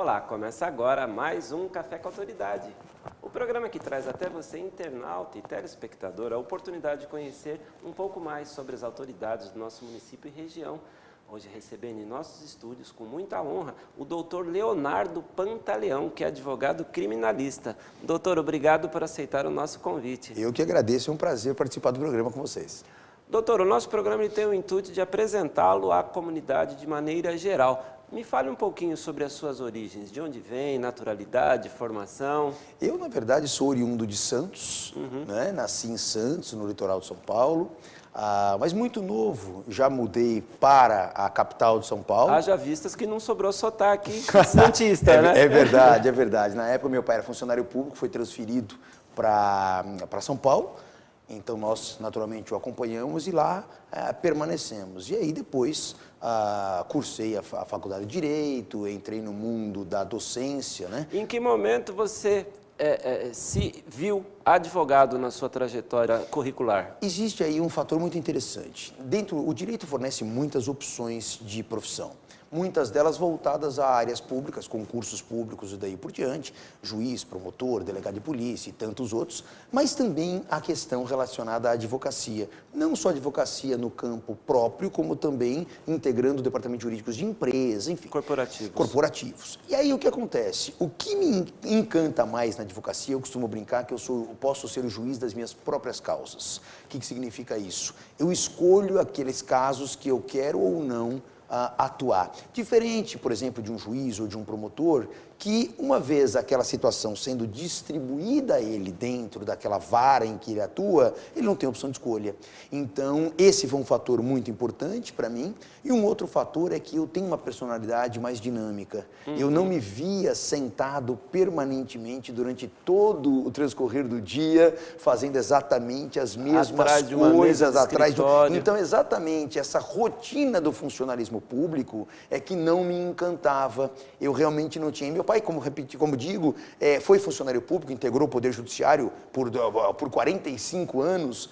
Olá, começa agora mais um Café com Autoridade. O programa que traz até você, internauta e telespectador, a oportunidade de conhecer um pouco mais sobre as autoridades do nosso município e região. Hoje recebendo em nossos estúdios, com muita honra, o doutor Leonardo Pantaleão, que é advogado criminalista. Doutor, obrigado por aceitar o nosso convite. Eu que agradeço, é um prazer participar do programa com vocês. Doutor, o nosso programa tem o intuito de apresentá-lo à comunidade de maneira geral. Me fale um pouquinho sobre as suas origens, de onde vem, naturalidade, formação. Eu, na verdade, sou oriundo de Santos, né? Nasci em Santos, no litoral de São Paulo, mas muito novo, já mudei para a capital de São Paulo. Haja vistas que não sobrou sotaque santista, né? É verdade, é verdade. Na época, meu pai era funcionário público, foi transferido para São Paulo. Então, nós, naturalmente, o acompanhamos e lá permanecemos. E aí, depois, cursei a faculdade de Direito, entrei no mundo da docência, né? Em que momento você se viu advogado na sua trajetória curricular? Existe aí um fator muito interessante. O direito fornece muitas opções de profissão. Muitas delas voltadas a áreas públicas, concursos públicos e daí por diante, juiz, promotor, delegado de polícia e tantos outros, mas também a questão relacionada à advocacia. Não só advocacia no campo próprio, como também integrando departamentos jurídicos de empresa, enfim. Corporativos. E aí o que acontece? O que me encanta mais na advocacia, eu costumo brincar que eu posso ser o juiz das minhas próprias causas. O que significa isso? Eu escolho aqueles casos que eu quero ou não atuar. Diferente, por exemplo, de um juiz ou de um promotor, que uma vez aquela situação sendo distribuída a ele dentro daquela vara em que ele atua, ele não tem opção de escolha. Então, esse foi um fator muito importante para mim. E um outro fator é que eu tenho uma personalidade mais dinâmica. Eu não me via sentado permanentemente durante todo o transcorrer do dia, fazendo exatamente as mesmas coisas atrás de um... Então, exatamente, essa rotina do funcionalismo público é que não me encantava. Eu realmente não tinha. Meu pai, como digo, foi funcionário público, integrou o Poder Judiciário por 45 anos,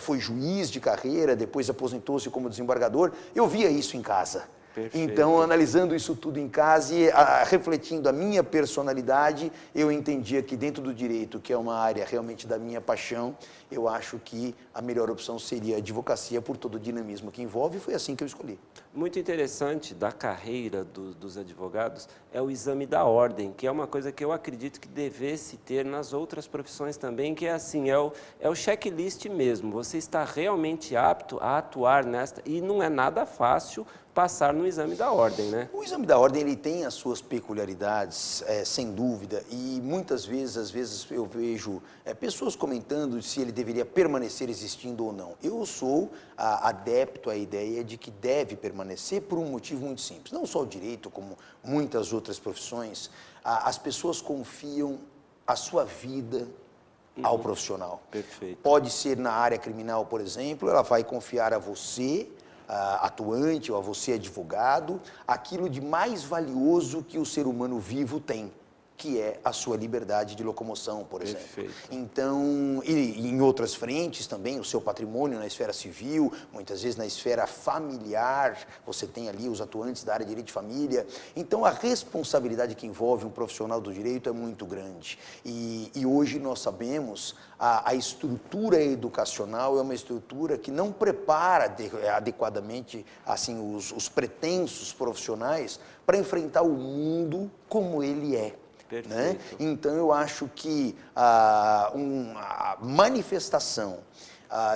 foi juiz de carreira, depois aposentou-se como desembargador. Eu via isso em casa. Perfeito. Então, analisando isso tudo em casa e refletindo a minha personalidade, eu entendia que dentro do direito, que é uma área realmente da minha paixão, eu acho que a melhor opção seria a advocacia por todo o dinamismo que envolve, e foi assim que eu escolhi. Muito interessante da carreira dos advogados é o exame da ordem, que é uma coisa que eu acredito que devesse ter nas outras profissões também, que é assim, é o checklist mesmo. Você está realmente apto a atuar nesta, e não é nada fácil passar no exame da ordem, né? O exame da ordem, ele tem as suas peculiaridades, sem dúvida, e muitas vezes, às vezes eu vejo pessoas comentando se ele deveria permanecer existindo ou não. Eu sou adepto à ideia de que deve permanecer por um motivo muito simples. Não só o direito, como muitas outras profissões, as pessoas confiam a sua vida ao profissional. Perfeito. Pode ser na área criminal, por exemplo, ela vai confiar a você, atuante, ou a você, advogado, aquilo de mais valioso que o ser humano vivo tem, que é a sua liberdade de locomoção, por exemplo. Perfeito. Então, e em outras frentes também, o seu patrimônio na esfera civil, muitas vezes na esfera familiar, você tem ali os atuantes da área de direito de família. Então, a responsabilidade que envolve um profissional do direito é muito grande. E hoje nós sabemos, a estrutura educacional é uma estrutura que não prepara adequadamente assim, os pretensos profissionais para enfrentar o mundo como ele é. Né? Então, eu acho que a manifestação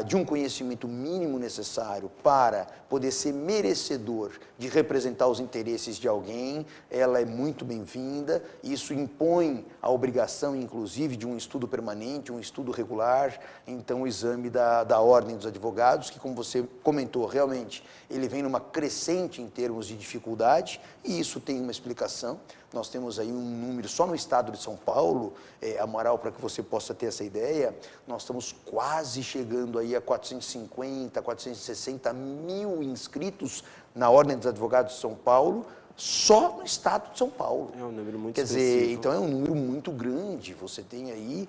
de um conhecimento mínimo necessário para poder ser merecedor de representar os interesses de alguém, ela é muito bem-vinda. Isso impõe a obrigação, inclusive, de um estudo permanente, um estudo regular. Então, o exame da Ordem dos Advogados, que, como você comentou, realmente, ele vem numa crescente em termos de dificuldade, e isso tem uma explicação. Nós temos aí um número, só no estado de São Paulo, Amaral, para que você possa ter essa ideia, nós estamos quase chegando aí a 450, 460 mil inscritos na Ordem dos Advogados de São Paulo, só no estado de São Paulo. É um número muito Quer expressivo. dizer, então é um número muito grande. Você tem aí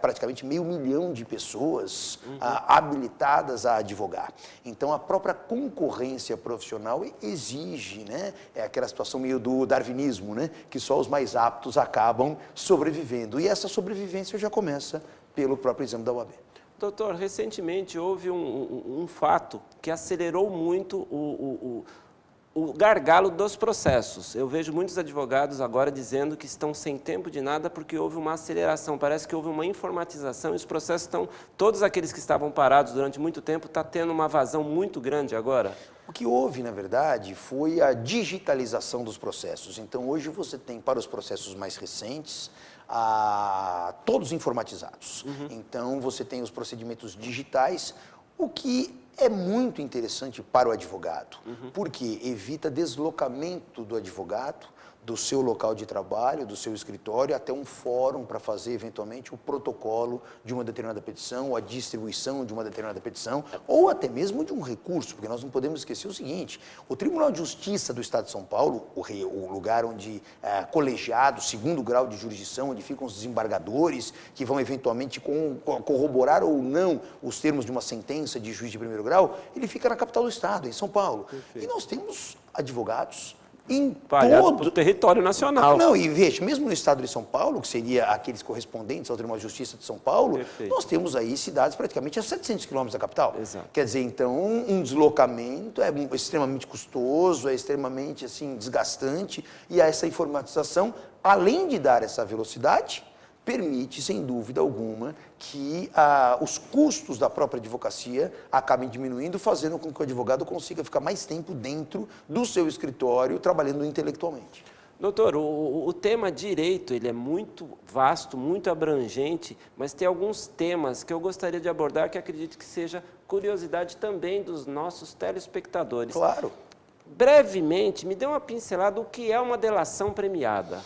praticamente 500 mil de pessoas habilitadas a advogar. Então a própria concorrência profissional exige, né? É aquela situação meio do darwinismo, né? Que só os mais aptos acabam sobrevivendo. E essa sobrevivência já começa pelo próprio exame da OAB. Doutor, recentemente houve um fato que acelerou muito o gargalo dos processos. Eu vejo muitos advogados agora dizendo que estão sem tempo de nada porque houve uma aceleração, parece que houve uma informatização e os processos estão, todos aqueles que estavam parados durante muito tempo, está tendo uma vazão muito grande agora. O que houve, na verdade, foi a digitalização dos processos. Então, hoje você tem, para os processos mais recentes, todos informatizados. Então, você tem os procedimentos digitais, o que é muito interessante para o advogado, porque evita deslocamento do advogado do seu local de trabalho, do seu escritório, até um fórum para fazer, eventualmente, o protocolo de uma determinada petição, ou a distribuição de uma determinada petição, ou até mesmo de um recurso, porque nós não podemos esquecer o seguinte, o Tribunal de Justiça do Estado de São Paulo, o lugar onde colegiado, segundo grau de jurisdição, onde ficam os desembargadores, que vão eventualmente corroborar ou não os termos de uma sentença de juiz de primeiro grau, ele fica na capital do Estado, em São Paulo. Perfeito. E nós temos advogados em todo o território nacional. Não, e veja, mesmo no estado de São Paulo, que seria aqueles correspondentes ao Tribunal de Justiça de São Paulo, nós temos aí cidades praticamente a 700 quilômetros da capital. Exato. Quer dizer, então, um deslocamento é extremamente custoso, é extremamente assim, desgastante, e essa informatização, além de dar essa velocidade, permite, sem dúvida alguma, que os custos da própria advocacia acabem diminuindo, fazendo com que o advogado consiga ficar mais tempo dentro do seu escritório, trabalhando intelectualmente. Doutor, o tema direito ele é muito vasto, muito abrangente, mas tem alguns temas que eu gostaria de abordar que acredito que seja curiosidade também dos nossos telespectadores. Claro. Brevemente, me dê uma pincelada do que é uma delação premiada.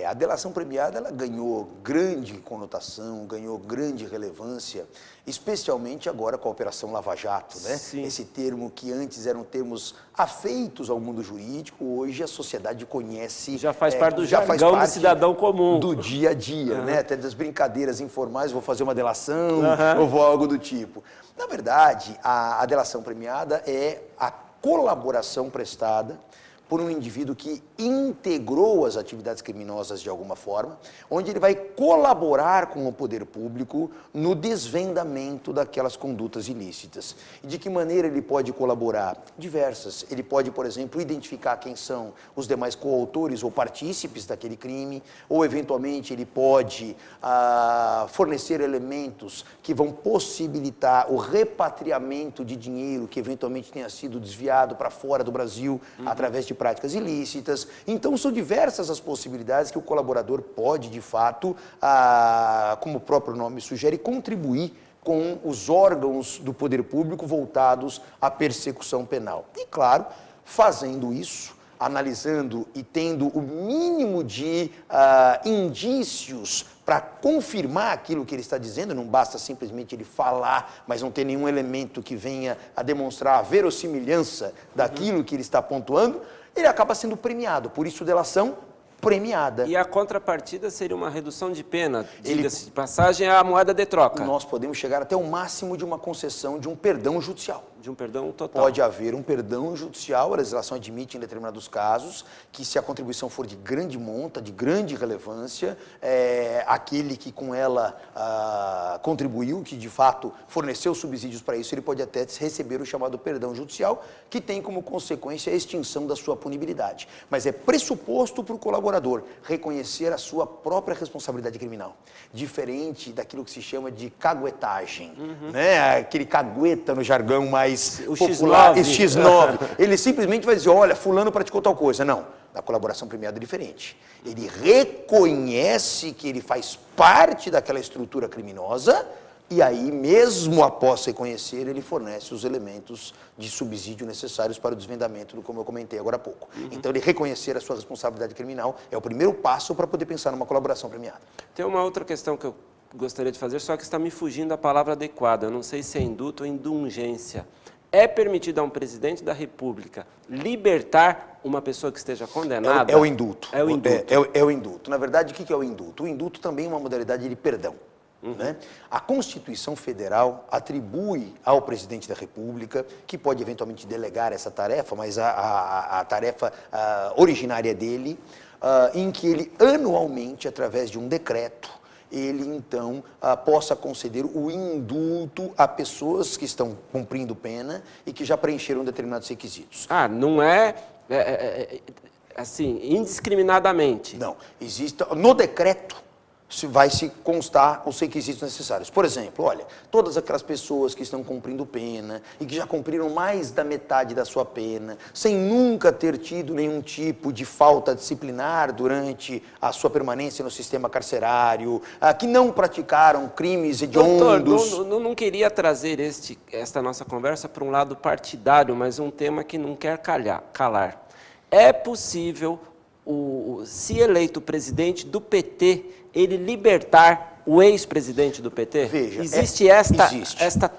A delação premiada ela ganhou grande conotação, ganhou grande relevância, especialmente agora com a Operação Lava Jato, né? Sim. Esse termo que antes eram termos afeitos ao mundo jurídico, hoje a sociedade conhece. Já faz parte do jargão do cidadão comum. Do dia a dia, né? Até das brincadeiras informais, vou fazer uma delação ou vou algo do tipo. Na verdade, a delação premiada é a colaboração prestada por um indivíduo que integrou as atividades criminosas de alguma forma, onde ele vai colaborar com o poder público no desvendamento daquelas condutas ilícitas. E de que maneira ele pode colaborar? Diversas. Ele pode, por exemplo, identificar quem são os demais coautores ou partícipes daquele crime, ou eventualmente ele pode fornecer elementos que vão possibilitar o repatriamento de dinheiro que eventualmente tenha sido desviado para fora do Brasil através de práticas ilícitas. Então, são diversas as possibilidades que o colaborador pode, de fato, como o próprio nome sugere, contribuir com os órgãos do poder público voltados à persecução penal. E, claro, fazendo isso, analisando e tendo o mínimo de indícios para confirmar aquilo que ele está dizendo, não basta simplesmente ele falar, mas não ter nenhum elemento que venha a demonstrar a verossimilhança daquilo que ele está pontuando, ele acaba sendo premiado. Por isso, delação premiada. E a contrapartida seria uma redução de pena, diga-se de passagem, a moeda de troca. Nós podemos chegar até o máximo de uma concessão de um perdão judicial. De um perdão total. Pode haver um perdão judicial, a legislação admite em determinados casos, que se a contribuição for de grande monta, de grande relevância, aquele que com ela contribuiu, que de fato forneceu subsídios para isso, ele pode até receber o chamado perdão judicial, que tem como consequência a extinção da sua punibilidade. Mas é pressuposto para o colaborador reconhecer a sua própria responsabilidade criminal, diferente daquilo que se chama de caguetagem, né? Aquele cagueta no jargão mais o popular, X9. X9. Ele simplesmente vai dizer, olha, fulano praticou tal coisa. Não, a colaboração premiada é diferente. Ele reconhece que ele faz parte daquela estrutura criminosa e aí, mesmo após reconhecer, ele fornece os elementos de subsídio necessários para o desvendamento, como eu comentei agora há pouco. Então, ele reconhecer a sua responsabilidade criminal é o primeiro passo para poder pensar numa colaboração premiada. Tem uma outra questão que eu gostaria de fazer, só que está me fugindo a palavra adequada. Eu não sei se é induto ou indulgência. É permitido a um presidente da República libertar uma pessoa que esteja condenada... É o indulto. É o indulto. É o indulto. Na verdade, o que é o indulto? O indulto também é uma modalidade de perdão. Né? A Constituição Federal atribui ao presidente da República, que pode eventualmente delegar essa tarefa, mas a tarefa originária dele, em que ele anualmente, através de um decreto, ele então possa conceder o indulto a pessoas que estão cumprindo pena e que já preencheram determinados requisitos. Não é assim, indiscriminadamente. Não, existe no decreto vai se constar os requisitos necessários. Por exemplo, olha, todas aquelas pessoas que estão cumprindo pena e que já cumpriram mais da metade da sua pena, sem nunca ter tido nenhum tipo de falta disciplinar durante a sua permanência no sistema carcerário, que não praticaram crimes hediondos... Doutor, não queria trazer esta nossa conversa para um lado partidário, mas um tema que não quer calar. É possível, se eleito presidente do PT, ele libertar o ex-presidente do PT? Veja, existe esta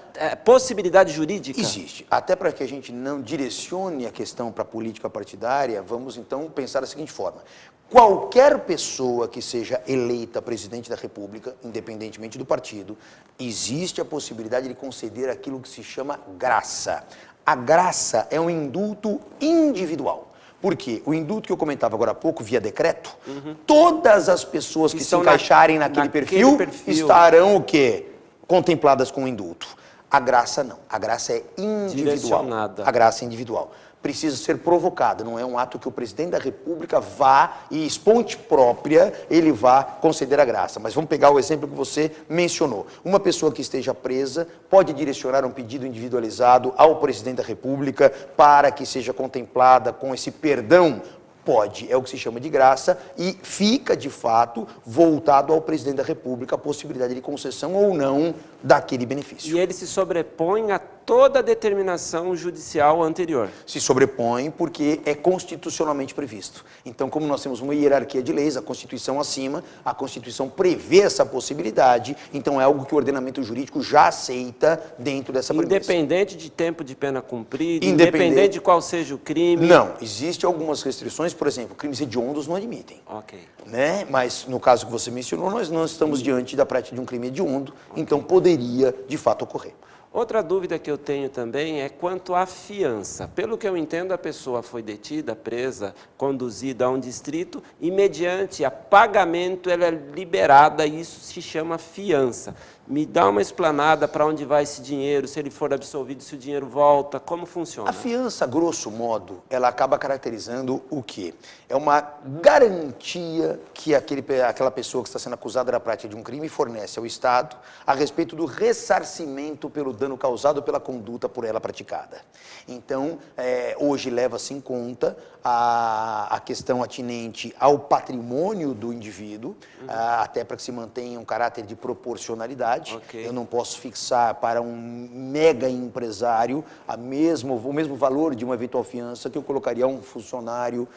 possibilidade jurídica? Existe. Até para que a gente não direcione a questão para a política partidária, vamos então pensar da seguinte forma. Qualquer pessoa que seja eleita presidente da República, independentemente do partido, existe a possibilidade de conceder aquilo que se chama graça. A graça é um indulto individual. Por quê? O indulto que eu comentava agora há pouco, via decreto, todas as pessoas que se encaixarem naquele perfil estarão o quê? Contempladas com o indulto. A graça não. A graça é individual. A graça é individual. Precisa ser provocada, não é um ato que o presidente da República vá e, esponte própria, ele vá conceder a graça. Mas vamos pegar o exemplo que você mencionou. Uma pessoa que esteja presa pode direcionar um pedido individualizado ao presidente da República para que seja contemplada com esse perdão. Pode, é o que se chama de graça, e fica, de fato, voltado ao presidente da República a possibilidade de concessão ou não daquele benefício. E ele se sobrepõe a toda a determinação judicial anterior. Se sobrepõe porque é constitucionalmente previsto. Então, como nós temos uma hierarquia de leis, a Constituição acima, a Constituição prevê essa possibilidade, então é algo que o ordenamento jurídico já aceita dentro dessa premissa. Independente de tempo de pena cumprido, independente de qual seja o crime? Não, existem algumas restrições, por exemplo, crimes hediondos não admitem. Ok. Né? Mas, no caso que você mencionou, nós não estamos diante da prática de um crime hediondo, então poderia, de fato, ocorrer. Outra dúvida que eu tenho também é quanto à fiança. Pelo que eu entendo, a pessoa foi detida, presa, conduzida a um distrito e, mediante pagamento, ela é liberada e isso se chama fiança. Me dá uma explanada para onde vai esse dinheiro, se ele for absolvido, se o dinheiro volta, como funciona? A fiança, grosso modo, ela acaba caracterizando o quê? É uma garantia que aquela pessoa que está sendo acusada da prática de um crime fornece ao Estado a respeito do ressarcimento pelo dano causado pela conduta por ela praticada. Então, hoje leva-se em conta a questão atinente ao patrimônio do indivíduo, até para que se mantenha um caráter de proporcionalidade. Okay. Eu não posso fixar para um mega empresário o mesmo valor de uma eventual fiança que eu colocaria a um funcionário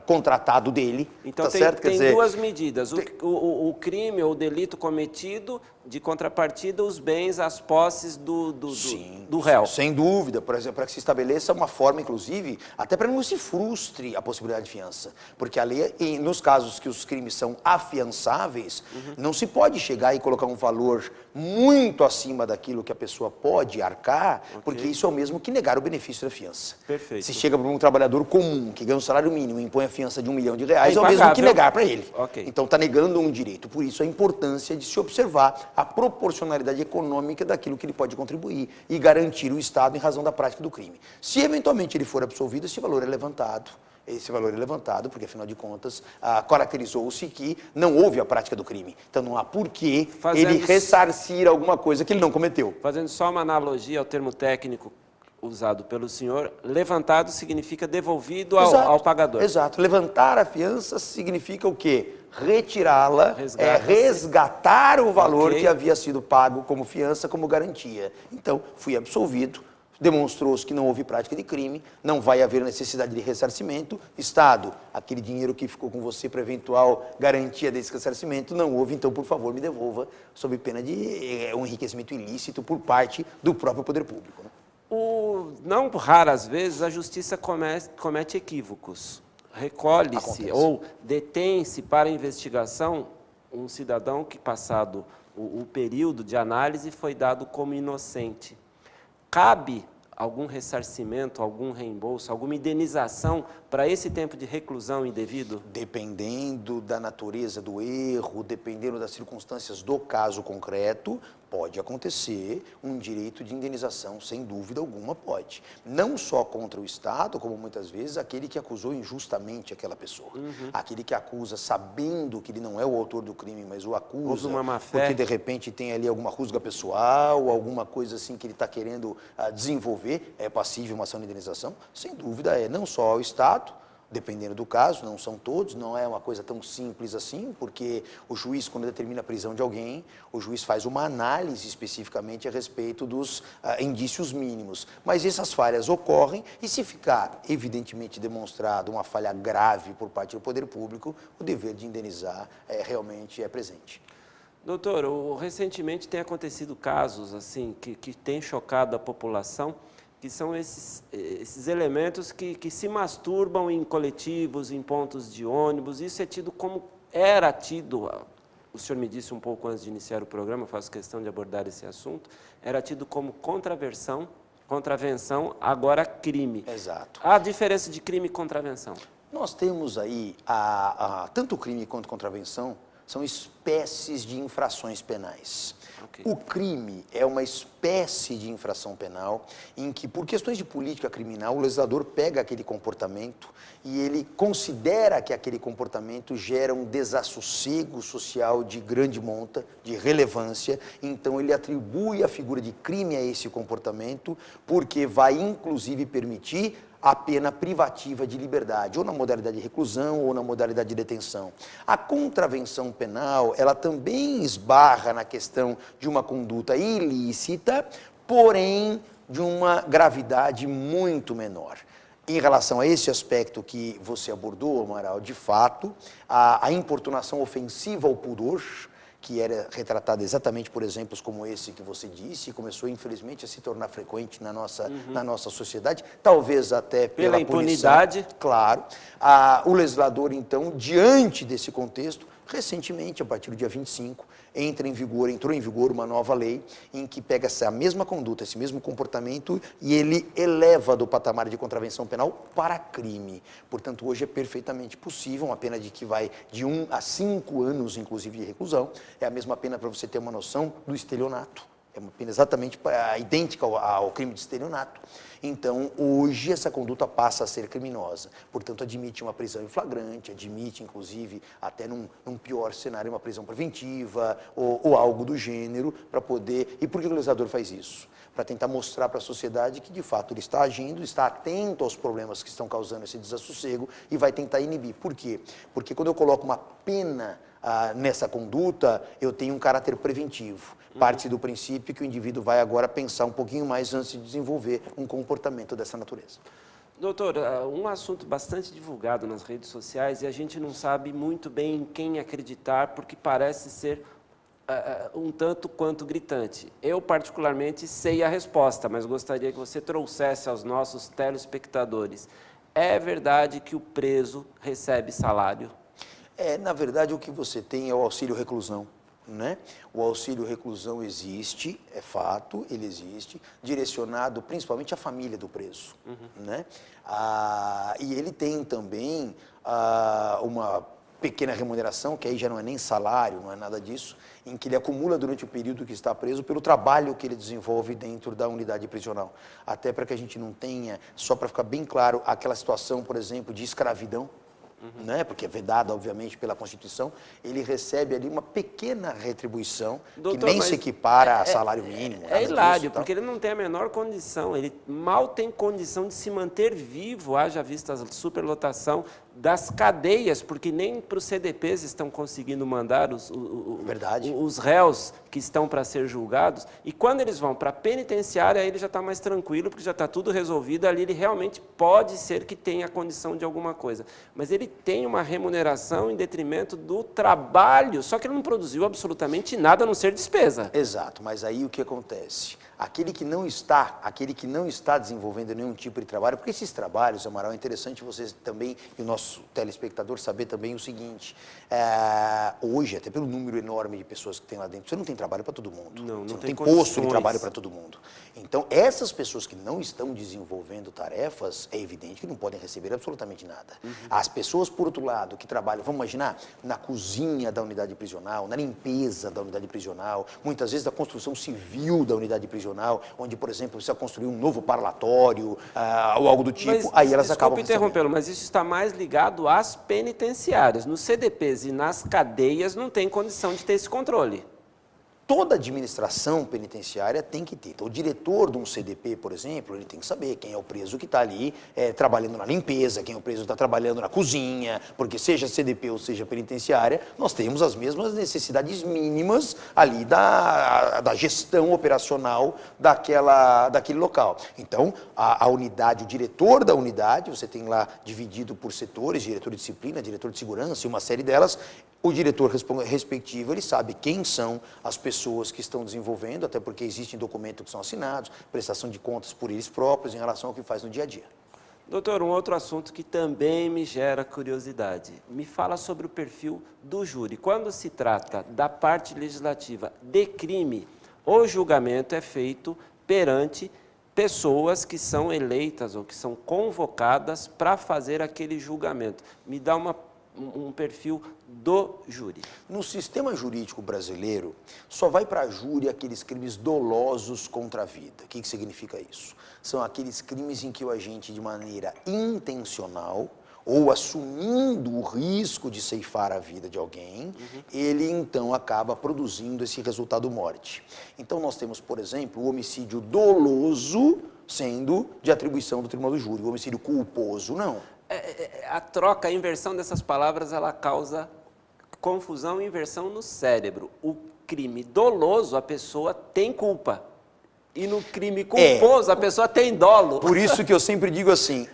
contratado dele. Então, tá tem duas medidas. O crime ou o delito cometido, de contrapartida, os bens, as posses do réu. Sem dúvida, por exemplo, para que se estabeleça uma forma, inclusive, até para que não se frustre a possibilidade de fiança. Porque a lei, nos casos que os crimes são afiançáveis, não se pode chegar e colocar um valor muito acima daquilo que a pessoa pode arcar, porque isso é o mesmo que negar o benefício da fiança. Perfeito. Se chega para um trabalhador comum que ganha um salário mínimo e impõe a fiança de R$1 milhão, é o mesmo que negar para ele. Então está negando um direito. Por isso a importância de se observar a proporcionalidade econômica daquilo que ele pode contribuir e garantir o Estado em razão da prática do crime. Se eventualmente ele for absolvido, esse valor é levantado. Esse valor é levantado porque, afinal de contas, caracterizou-se que não houve a prática do crime. Então não há por que ele ressarcir alguma coisa que ele não cometeu. Fazendo só uma analogia ao termo técnico usado pelo senhor, levantado significa devolvido ao pagador. Exato. Levantar a fiança significa o quê? Retirá-la, resgatar o valor que havia sido pago como fiança, como garantia. Então, fui absolvido, demonstrou-se que não houve prática de crime, não vai haver necessidade de ressarcimento. Estado, aquele dinheiro que ficou com você para eventual garantia desse ressarcimento, não houve, então, por favor, me devolva, sob pena de um enriquecimento ilícito por parte do próprio poder público. Né? Não raras vezes a justiça comete equívocos. Recolhe-se ou detém-se para investigação um cidadão que, passado o período de análise, foi dado como inocente. Cabe algum ressarcimento, algum reembolso, alguma indenização para esse tempo de reclusão indevido? Dependendo da natureza do erro, dependendo das circunstâncias do caso concreto, pode acontecer um direito de indenização, sem dúvida alguma pode. Não só contra o Estado, como muitas vezes aquele que acusou injustamente aquela pessoa. Aquele que acusa sabendo que ele não é o autor do crime, mas o acusa Houve uma má-fé. porque de repente tem ali alguma rusga pessoal, alguma coisa assim que ele está querendo desenvolver, é passível uma ação de indenização? Sem dúvida é, não só ao Estado, dependendo do caso, não são todos, não é uma coisa tão simples assim, porque o juiz, quando determina a prisão de alguém, o juiz faz uma análise especificamente a respeito dos indícios mínimos. Mas essas falhas ocorrem e, se ficar evidentemente demonstrado uma falha grave por parte do poder público, o dever de indenizar realmente é presente. Doutor, recentemente tem acontecido casos assim que têm chocado a população, que são esses elementos que se masturbam em coletivos, em pontos de ônibus. Isso é tido como, era tido, o senhor me disse um pouco antes de iniciar o programa, eu faço questão de abordar esse assunto, era tido como contravenção, agora crime. Exato. A diferença de crime e contravenção? Nós temos aí, tanto o crime quanto a contravenção, são espécies de infrações penais. Okay. O crime é uma espécie de infração penal em que, por questões de política criminal, o legislador pega aquele comportamento e ele considera que aquele comportamento gera um desassossego social de grande monta, de relevância, então ele atribui a figura de crime a esse comportamento, porque vai inclusive permitir a pena privativa de liberdade, ou na modalidade de reclusão, ou na modalidade de detenção. A contravenção penal, ela também esbarra na questão de uma conduta ilícita, porém de uma gravidade muito menor. Em relação a esse aspecto que você abordou, Amaral, de fato, a importunação ofensiva ao pudor, que era retratada exatamente por exemplos como esse que você disse, e começou, infelizmente, a se tornar frequente na nossa sociedade, talvez até pela impunidade. Punição, claro. O legislador, então, diante desse contexto, recentemente, a partir do dia 25, entrou em vigor uma nova lei em que pega essa mesma conduta, esse mesmo comportamento e ele eleva do patamar de contravenção penal para crime. Portanto, hoje é perfeitamente possível, uma pena que vai de 1 a 5 anos, inclusive, de reclusão. É a mesma pena, para você ter uma noção, do estelionato. É uma pena exatamente idêntica ao crime de estelionato. Então, hoje, essa conduta passa a ser criminosa. Portanto, admite uma prisão em flagrante, admite, inclusive, até num pior cenário, uma prisão preventiva ou algo do gênero, para poder... E por que o legislador faz isso? Para tentar mostrar para a sociedade que, de fato, ele está agindo, está atento aos problemas que estão causando esse desassossego e vai tentar inibir. Por quê? Porque quando eu coloco uma pena nessa conduta, eu tenho um caráter preventivo. Parte do princípio que o indivíduo vai agora pensar um pouquinho mais antes de desenvolver um comportamento dessa natureza. Doutor, um assunto bastante divulgado nas redes sociais e a gente não sabe muito bem em quem acreditar, porque parece ser um tanto quanto gritante. Eu, particularmente, sei a resposta, mas gostaria que você trouxesse aos nossos telespectadores. É verdade que o preso recebe salário? Na verdade, o que você tem é o auxílio reclusão. Né? O auxílio reclusão existe, é fato, ele existe, direcionado principalmente à família do preso. Né? E ele tem também uma pequena remuneração, que aí já não é nem salário, não é nada disso, em que ele acumula durante o período que está preso pelo trabalho que ele desenvolve dentro da unidade prisional. Até para que a gente não tenha, só para ficar bem claro, aquela situação, por exemplo, de escravidão, né? Porque é vedado, obviamente, pela Constituição, ele recebe ali uma pequena retribuição, doutor, que nem se equipara a salário mínimo. É hilário, porque ele não tem a menor condição, ele mal tem condição de se manter vivo, haja vista a superlotação das cadeias, porque nem para os CDPs estão conseguindo mandar os réus que estão para ser julgados, e quando eles vão para a penitenciária, aí ele já está mais tranquilo, porque já está tudo resolvido, ali ele realmente pode ser que tenha condição de alguma coisa. Mas ele tem uma remuneração em detrimento do trabalho, só que ele não produziu absolutamente nada a não ser despesa. Exato, mas aí o que acontece? Aquele que não está desenvolvendo nenhum tipo de trabalho, porque esses trabalhos, Amaral, é interessante você também, e o nosso telespectador saber também o seguinte, hoje, até pelo número enorme de pessoas que tem lá dentro, você não tem trabalho para todo mundo. Não você não tem posto de condições. trabalho para todo mundo. Então, essas pessoas que não estão desenvolvendo tarefas, é evidente que não podem receber absolutamente nada. As pessoas, por outro lado, que trabalham, vamos imaginar, na cozinha da unidade prisional, na limpeza da unidade prisional, muitas vezes da construção civil da unidade prisional, onde, por exemplo, precisa construir um novo parlatório ou algo do tipo, Mas, aí elas acabam desculpe interrompê-lo, mas isso está mais ligado às penitenciárias. Nos CDPs e nas cadeias não tem condição de ter esse controle. Toda administração penitenciária tem que ter. Então, o diretor de um CDP, por exemplo, ele tem que saber quem é o preso que está ali trabalhando na limpeza, quem é o preso que está trabalhando na cozinha, porque seja CDP ou seja penitenciária, nós temos as mesmas necessidades mínimas ali da gestão operacional daquele local. Então, a unidade, o diretor da unidade, você tem lá dividido por setores, diretor de disciplina, diretor de segurança e uma série delas. O diretor respectivo, ele sabe quem são as pessoas que estão desenvolvendo, até porque existem documentos que são assinados, prestação de contas por eles próprios em relação ao que faz no dia a dia. Doutor, um outro assunto que também me gera curiosidade. Me fala sobre o perfil do júri. Quando se trata da parte legislativa de crime, o julgamento é feito perante pessoas que são eleitas ou que são convocadas para fazer aquele julgamento. Me dá um perfil do júri. No sistema jurídico brasileiro, só vai para a júri aqueles crimes dolosos contra a vida. O que significa isso? São aqueles crimes em que o agente, de maneira intencional, ou assumindo o risco de ceifar a vida de alguém, ele então acaba produzindo esse resultado morte. Então nós temos, por exemplo, o homicídio doloso sendo de atribuição do tribunal do júri, o homicídio culposo não. A troca, a inversão dessas palavras, ela causa confusão e inversão no cérebro. O crime doloso, a pessoa tem culpa. E no crime culposo, a pessoa tem dolo. Por isso que eu sempre digo assim,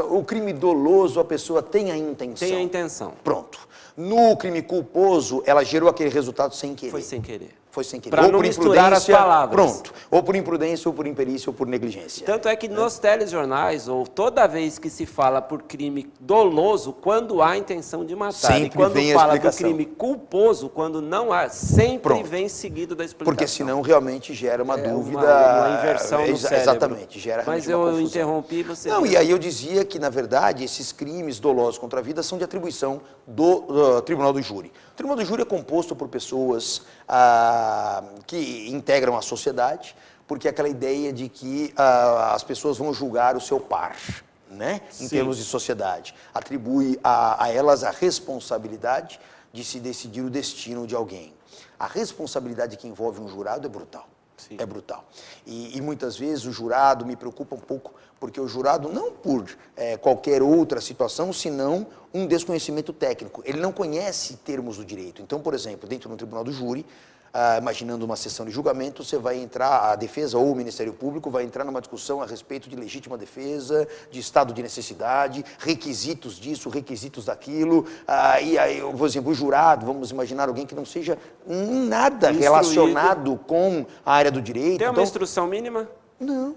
o crime doloso, a pessoa tem a intenção. Tem a intenção. Pronto. No crime culposo, ela gerou aquele resultado sem querer. Foi sem querer. Foi sem querer. Para não misturar as palavras. Pronto. Ou por imprudência, ou por imperícia, ou por negligência. Tanto é que nos telejornais, ou toda vez que se fala por crime doloso, quando há intenção de matar. Sempre e quando vem a fala do explicação. crime culposo, quando não há, sempre Pronto. vem seguido da explicação. Porque senão realmente gera uma dúvida. Uma inversão no cérebro. Exatamente, gera Mas realmente eu uma confusão. interrompi você. Não, e aí eu dizia que, na verdade, esses crimes dolosos contra a vida são de atribuição do Tribunal do Júri. O Tribunal do Júri é composto por pessoas que integram a sociedade, porque é aquela ideia de que as pessoas vão julgar o seu par, né? Em termos de sociedade. Atribui a elas a responsabilidade de se decidir o destino de alguém. A responsabilidade que envolve um jurado é brutal. Sim. É brutal. E muitas vezes o jurado me preocupa um pouco, porque o jurado, não por qualquer outra situação, senão um desconhecimento técnico. Ele não conhece termos do direito. Então, por exemplo, dentro do tribunal do júri, imaginando uma sessão de julgamento, você vai entrar, a defesa ou o Ministério Público vai entrar numa discussão a respeito de legítima defesa, de estado de necessidade, requisitos disso, requisitos daquilo, e aí, por exemplo, o jurado, vamos imaginar alguém que não seja nada relacionado com a área do direito. Tem uma instrução mínima? Não.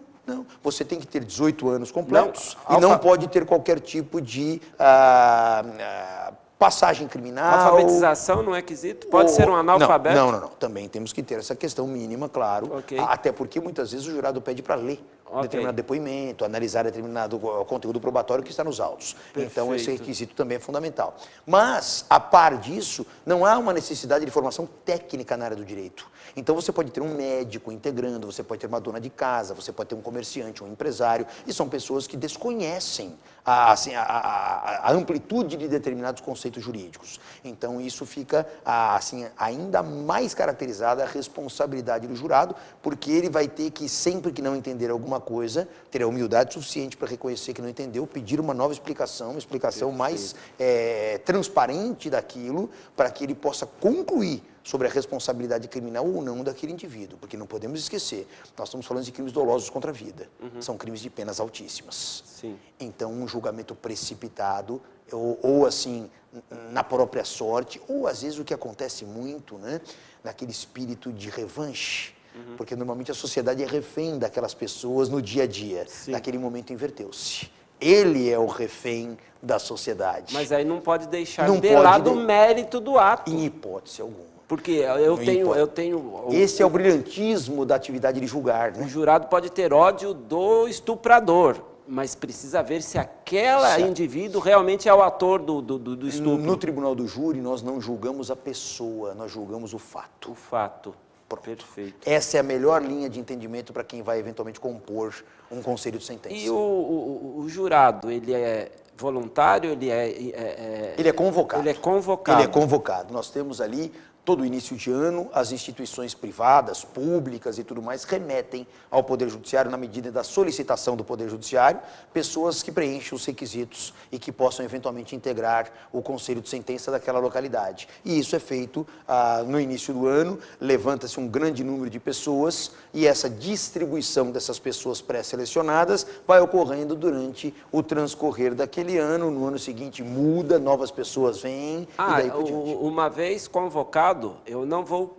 Você tem que ter 18 anos completos Não, e não pode ter qualquer tipo de passagem criminal. Alfabetização não é quesito? Pode ser um analfabeto? Não. Também temos que ter essa questão mínima, claro. Ok. Até porque muitas vezes o jurado pede para ler determinado depoimento, analisar determinado conteúdo probatório que está nos autos. Perfeito. Então esse requisito também é fundamental. Mas, a par disso, não há uma necessidade de formação técnica na área do direito. Então você pode ter um médico integrando, você pode ter uma dona de casa, você pode ter um comerciante, um empresário, e são pessoas que desconhecem a amplitude de determinados conceitos jurídicos. Então isso fica ainda mais caracterizada a responsabilidade do jurado, porque ele vai ter que, sempre que não entender alguma coisa, ter a humildade suficiente para reconhecer que não entendeu, pedir uma nova explicação, uma explicação mais transparente daquilo, para que ele possa concluir sobre a responsabilidade criminal ou não daquele indivíduo, porque não podemos esquecer, nós estamos falando de crimes dolosos contra a vida, são crimes de penas altíssimas. Sim. Então, um julgamento precipitado, ou assim, na própria sorte, ou às vezes o que acontece muito, né, naquele espírito de revanche, porque normalmente a sociedade é refém daquelas pessoas no dia a dia, naquele momento inverteu-se. Ele é o refém da sociedade. Mas aí não pode deixar de lado o mérito do ato. Em hipótese alguma. Porque eu tenho... Esse é o brilhantismo da atividade de julgar, né? O jurado pode ter ódio do estuprador, mas precisa ver se aquele indivíduo realmente é o ator do estupro. No tribunal do júri, nós não julgamos a pessoa, nós julgamos o fato. O fato. Perfeito. Essa é a melhor linha de entendimento para quem vai eventualmente compor um conselho de sentença. E o jurado, ele é voluntário, ele é convocado. Ele é convocado. Ele é convocado. Nós temos ali, todo início de ano, as instituições privadas, públicas e tudo mais, remetem ao Poder Judiciário, na medida da solicitação do Poder Judiciário, pessoas que preenchem os requisitos e que possam eventualmente integrar o conselho de sentença daquela localidade. E isso é feito no início do ano, levanta-se um grande número de pessoas e essa distribuição dessas pessoas pré-selecionadas vai ocorrendo durante o transcorrer daquele ano. No ano seguinte muda, novas pessoas vêm e daí por diante. Uma vez convocado, eu não vou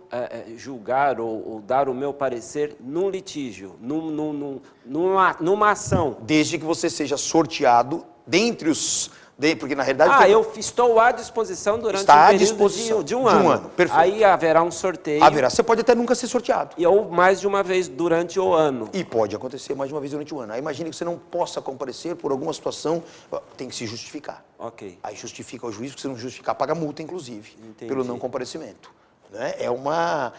julgar ou dar o meu parecer num litígio, numa ação. Desde que você seja sorteado dentre os... Porque na realidade... eu estou à disposição durante um período de um ano. Perfeito. Aí haverá um sorteio. Haverá. Você pode até nunca ser sorteado. Ou mais de uma vez durante o ano. E pode acontecer mais de uma vez durante o ano. Aí imagine que você não possa comparecer por alguma situação, tem que se justificar. Ok. Aí justifica o juiz, porque se não justificar, paga multa, inclusive, pelo não comparecimento. Né? É uma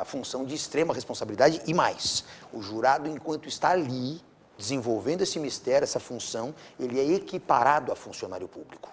função de extrema responsabilidade e mais. O jurado, enquanto está ali, desenvolvendo esse mistério, essa função, ele é equiparado a funcionário público.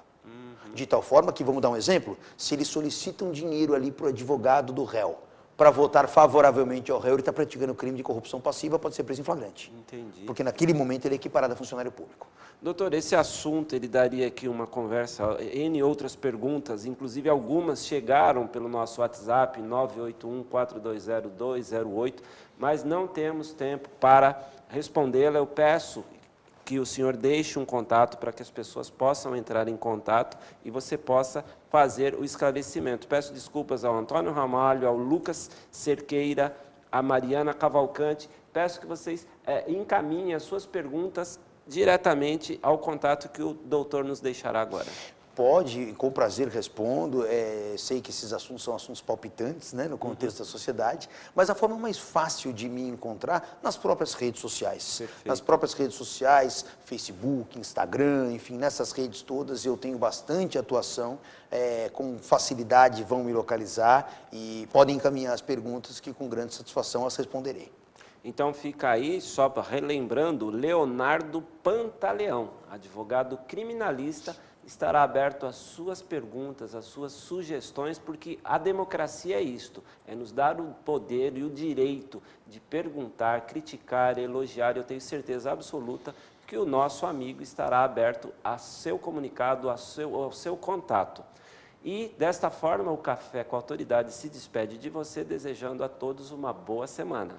De tal forma que, vamos dar um exemplo, se ele solicita um dinheiro ali para o advogado do réu, para votar favoravelmente ao réu, ele está praticando crime de corrupção passiva, pode ser preso em flagrante. Entendi. Porque naquele momento ele é equiparado a funcionário público. Doutor, esse assunto, ele daria aqui uma conversa, N outras perguntas, inclusive algumas chegaram pelo nosso WhatsApp, 981-420-208, mas não temos tempo para respondê-la. Eu peço que o senhor deixe um contato para que as pessoas possam entrar em contato e você possa fazer o esclarecimento. Peço desculpas ao Antônio Ramalho, ao Lucas Cerqueira, à Mariana Cavalcante. Peço que vocês encaminhem as suas perguntas diretamente ao contato que o doutor nos deixará agora. Pode, com prazer respondo. Sei que esses assuntos são assuntos palpitantes, né, no contexto da sociedade, mas a forma mais fácil de me encontrar nas próprias redes sociais. Perfeito. Nas próprias redes sociais, Facebook, Instagram, enfim, nessas redes todas eu tenho bastante atuação, com facilidade vão me localizar e podem encaminhar as perguntas que com grande satisfação as responderei. Então fica aí, só relembrando, Leonardo Pantaleão, advogado criminalista, estará aberto às suas perguntas, às suas sugestões, porque a democracia é isto, é nos dar o poder e o direito de perguntar, criticar, elogiar. Eu tenho certeza absoluta que o nosso amigo estará aberto a seu comunicado, ao seu contato. E, desta forma, o Café com Autoridade se despede de você, desejando a todos uma boa semana.